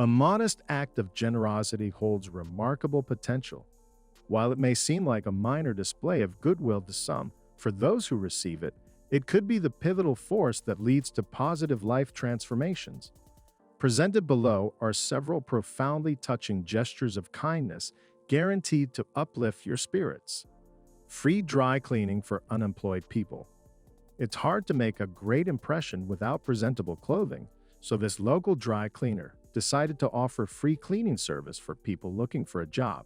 A modest act of generosity holds remarkable potential. While it may seem like a minor display of goodwill to some, for those who receive it, it could be the pivotal force that leads to positive life transformations. Presented below are several profoundly touching gestures of kindness guaranteed to uplift your spirits. Free dry cleaning for unemployed people. It's hard to make a great impression without presentable clothing, so this local dry cleaner decided to offer free cleaning service for people looking for a job.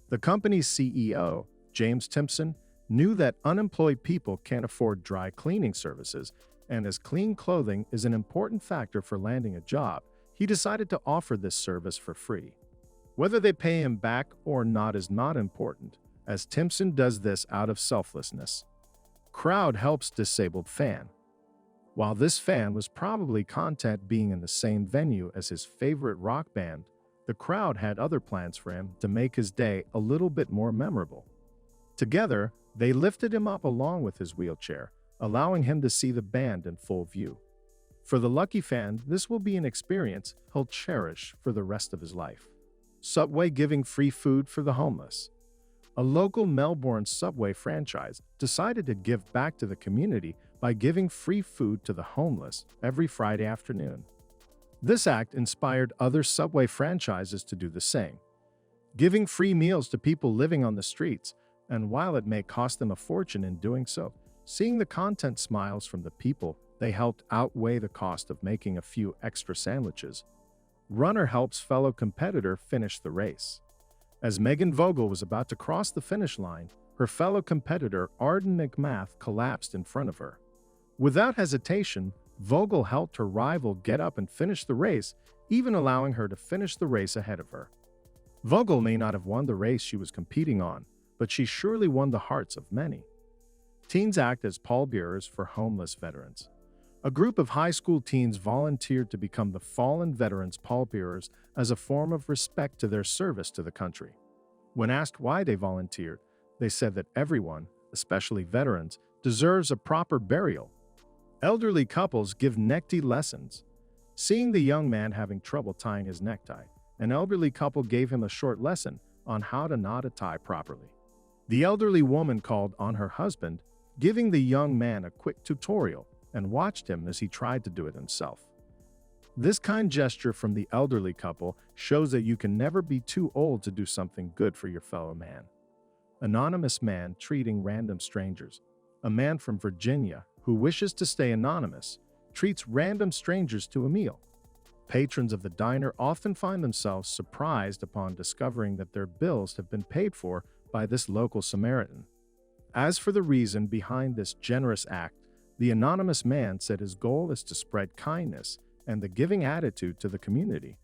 The company's CEO, James Timpson, knew that unemployed people can't afford dry cleaning services, and as clean clothing is an important factor for landing a job, he decided to offer this service for free. Whether they pay him back or not is not important, as Timpson does this out of selflessness. Crowd helps disabled fan. While this fan was probably content being in the same venue as his favorite rock band, the crowd had other plans for him to make his day a little bit more memorable. Together, they lifted him up along with his wheelchair, allowing him to see the band in full view. For the lucky fan, this will be an experience he'll cherish for the rest of his life. Subway giving free food for the homeless. A local Melbourne Subway franchise decided to give back to the community by giving free food to the homeless every Friday afternoon. This act inspired other Subway franchises to do the same, giving free meals to people living on the streets, and while it may cost them a fortune in doing so, seeing the content smiles from the people they helped outweigh the cost of making a few extra sandwiches. Runner helps fellow competitor finish the race. As Megan Vogel was about to cross the finish line, her fellow competitor Arden McMath collapsed in front of her. Without hesitation, Vogel helped her rival get up and finish the race, even allowing her to finish the race ahead of her. Vogel may not have won the race she was competing on, but she surely won the hearts of many. Teens act as pallbearers for homeless veterans. A group of high school teens volunteered to become the fallen veterans' pallbearers as a form of respect to their service to the country. When asked why they volunteered, they said that everyone, especially veterans, deserves a proper burial. Elderly couples give necktie lessons. Seeing the young man having trouble tying his necktie, an elderly couple gave him a short lesson on how to knot a tie properly. The elderly woman called on her husband, giving the young man a quick tutorial, and watched him as he tried to do it himself. This kind gesture from the elderly couple shows that you can never be too old to do something good for your fellow man. Anonymous man treating random strangers. A man from Virginia who wishes to stay anonymous treats random strangers to a meal. Patrons of the diner often find themselves surprised upon discovering that their bills have been paid for by this local Samaritan. As for the reason behind this generous act, the anonymous man said his goal is to spread kindness and the giving attitude to the community.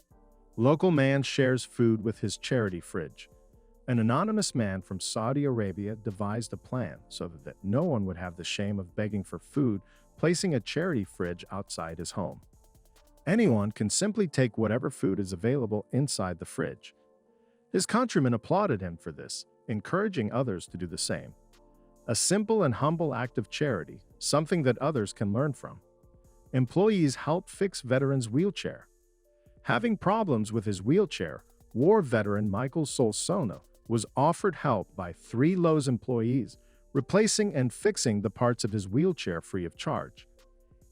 Local man shares food with his charity fridge. An anonymous man from Saudi Arabia devised a plan so that no one would have the shame of begging for food, placing a charity fridge outside his home. Anyone can simply take whatever food is available inside the fridge. His countrymen applauded him for this, encouraging others to do the same. A simple and humble act of charity, something that others can learn from. Employees helped fix veteran's wheelchair. Having problems with his wheelchair, war veteran Michael Solsona was offered help by 3 Lowe's employees, replacing and fixing the parts of his wheelchair free of charge.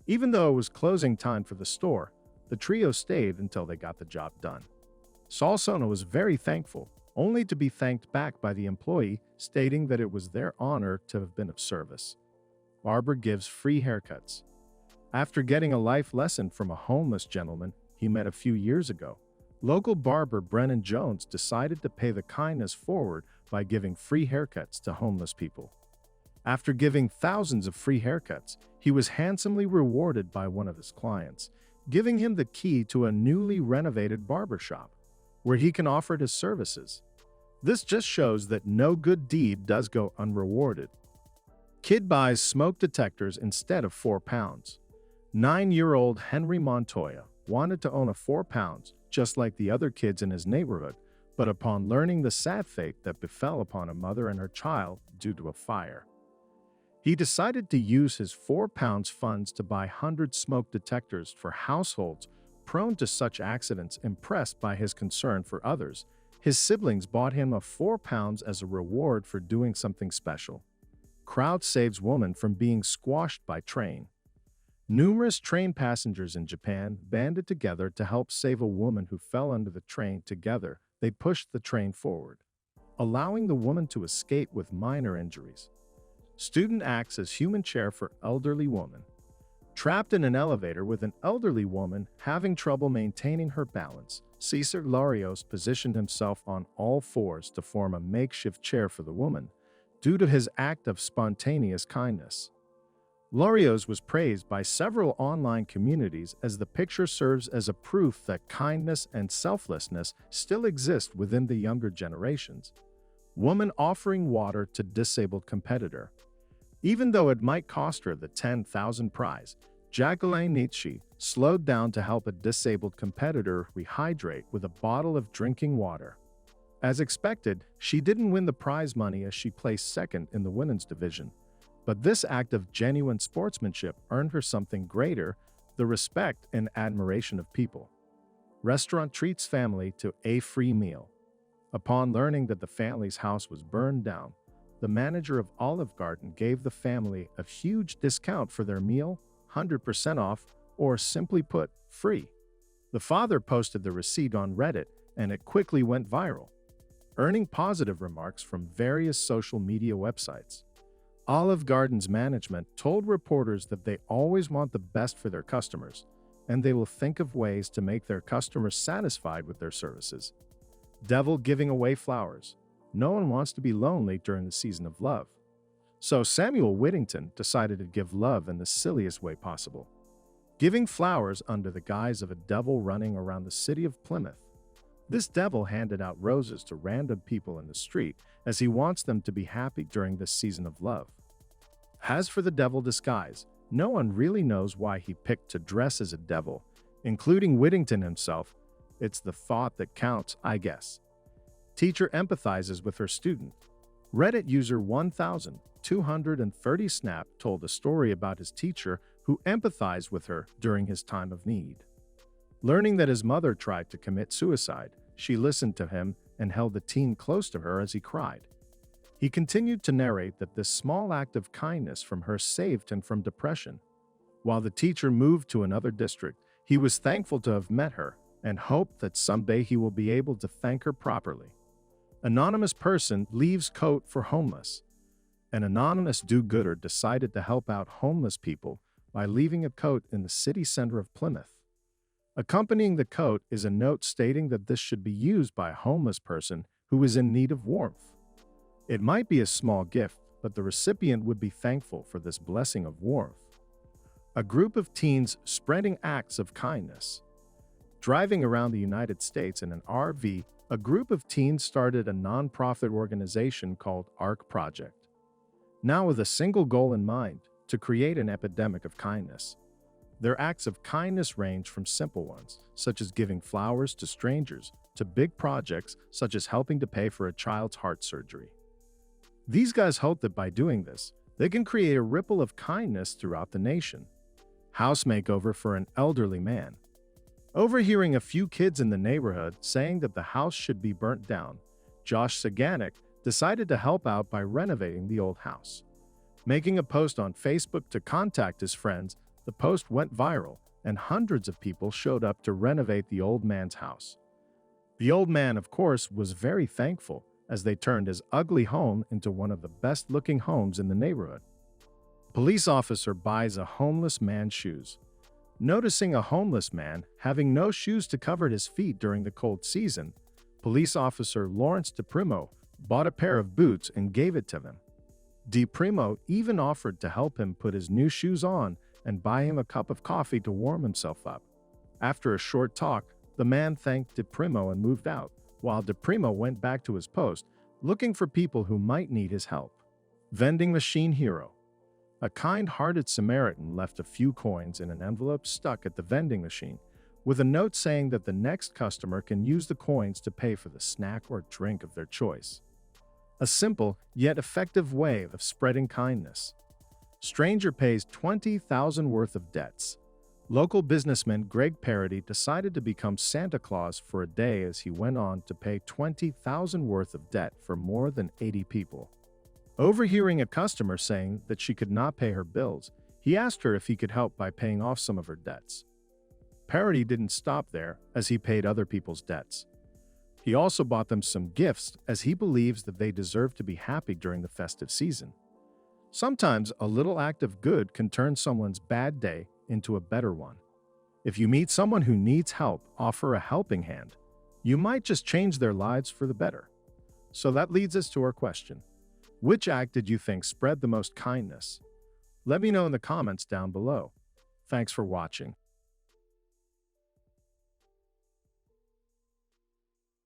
Even though it was closing time for the store, the trio stayed until they got the job done. Solsona was very thankful, only to be thanked back by the employee, stating that it was their honor to have been of service. Barber gives free haircuts. After getting a life lesson from a homeless gentleman he met a few years ago, local barber Brennan Jones decided to pay the kindness forward by giving free haircuts to homeless people. After giving thousands of free haircuts, he was handsomely rewarded by one of his clients, giving him the key to a newly renovated barbershop, where he can offer his services. This just shows that no good deed does go unrewarded. Kid buys smoke detectors instead of £4. 9-year-old Henry Montoya wanted to own a £4, just like the other kids in his neighborhood, but upon learning the sad fate that befell upon a mother and her child due to a fire, he decided to use his £4 funds to buy 100 smoke detectors for households prone to such accidents. Impressed by his concern for others, his siblings bought him a £4 as a reward for doing something special. Crowd saves woman from being squashed by train. Numerous train passengers in Japan banded together to help save a woman who fell under the train. Together, they pushed the train forward, allowing the woman to escape with minor injuries. Student acts as human chair for elderly woman. Trapped in an elevator with an elderly woman having trouble maintaining her balance, Cesar Larios positioned himself on all fours to form a makeshift chair for the woman, due to his act of spontaneous kindness. Larios was praised by several online communities as the picture serves as a proof that kindness and selflessness still exist within the younger generations. Woman offering water to disabled competitor. Even though it might cost her the 10,000 prize, Jacqueline Nietzsche slowed down to help a disabled competitor rehydrate with a bottle of drinking water. As expected, she didn't win the prize money as she placed second in the women's division. But this act of genuine sportsmanship earned her something greater, the respect and admiration of people. Restaurant treats family to a free meal. Upon learning that the family's house was burned down, the manager of Olive Garden gave the family a huge discount for their meal, 100% off, or simply put, free. The father posted the receipt on Reddit, and it quickly went viral, earning positive remarks from various social media websites. Olive Garden's management told reporters that they always want the best for their customers, and they will think of ways to make their customers satisfied with their services. Devil giving away flowers. No one wants to be lonely during the season of love. So Samuel Whittington decided to give love in the silliest way possible, giving flowers under the guise of a devil running around the city of Plymouth. This devil handed out roses to random people in the street as he wants them to be happy during this season of love. As for the devil disguise, no one really knows why he picked to dress as a devil, including Whittington himself. It's the thought that counts, I guess. Teacher empathizes with her student. Reddit user 1230 Snap told a story about his teacher who empathized with her during his time of need. Learning that his mother tried to commit suicide, she listened to him and held the teen close to her as he cried. He continued to narrate that this small act of kindness from her saved him from depression. While the teacher moved to another district, he was thankful to have met her and hoped that someday he will be able to thank her properly. Anonymous person leaves coat for homeless. An anonymous do-gooder decided to help out homeless people by leaving a coat in the city center of Plymouth. Accompanying the coat is a note stating that this should be used by a homeless person who is in need of warmth. It might be a small gift, but the recipient would be thankful for this blessing of warmth. A group of teens spreading acts of kindness. Driving around the United States in an RV, a group of teens started a nonprofit organization called ARC Project. Now with a single goal in mind, to create an epidemic of kindness. Their acts of kindness range from simple ones, such as giving flowers to strangers, to big projects such as helping to pay for a child's heart surgery. These guys hope that by doing this, they can create a ripple of kindness throughout the nation. House makeover for an elderly man. Overhearing a few kids in the neighborhood saying that the house should be burnt down, Josh Saganek decided to help out by renovating the old house. Making a post on Facebook to contact his friends, the post went viral, and hundreds of people showed up to renovate the old man's house. The old man, of course, was very thankful, as they turned his ugly home into one of the best-looking homes in the neighborhood. Police officer buys a homeless man's shoes. Noticing a homeless man having no shoes to cover his feet during the cold season, police officer Lawrence DiPrimo bought a pair of boots and gave it to him. DiPrimo even offered to help him put his new shoes on and buy him a cup of coffee to warm himself up. After a short talk, the man thanked DiPrimo and moved out, while DiPrimo went back to his post, looking for people who might need his help. Vending machine hero. A kind-hearted Samaritan left a few coins in an envelope stuck at the vending machine, with a note saying that the next customer can use the coins to pay for the snack or drink of their choice. A simple, yet effective way of spreading kindness. Stranger pays $20,000 worth of debts. Local businessman Greg Parody decided to become Santa Claus for a day as he went on to pay $20,000 worth of debt for more than 80 people. Overhearing a customer saying that she could not pay her bills, he asked her if he could help by paying off some of her debts. Parody didn't stop there, as he paid other people's debts. He also bought them some gifts, as he believes that they deserve to be happy during the festive season. Sometimes a little act of good can turn someone's bad day into a better one. If you meet someone who needs help, offer a helping hand. You might just change their lives for the better. So that leads us to our question. Which act did you think spread the most kindness? Let me know in the comments down below. Thanks for watching.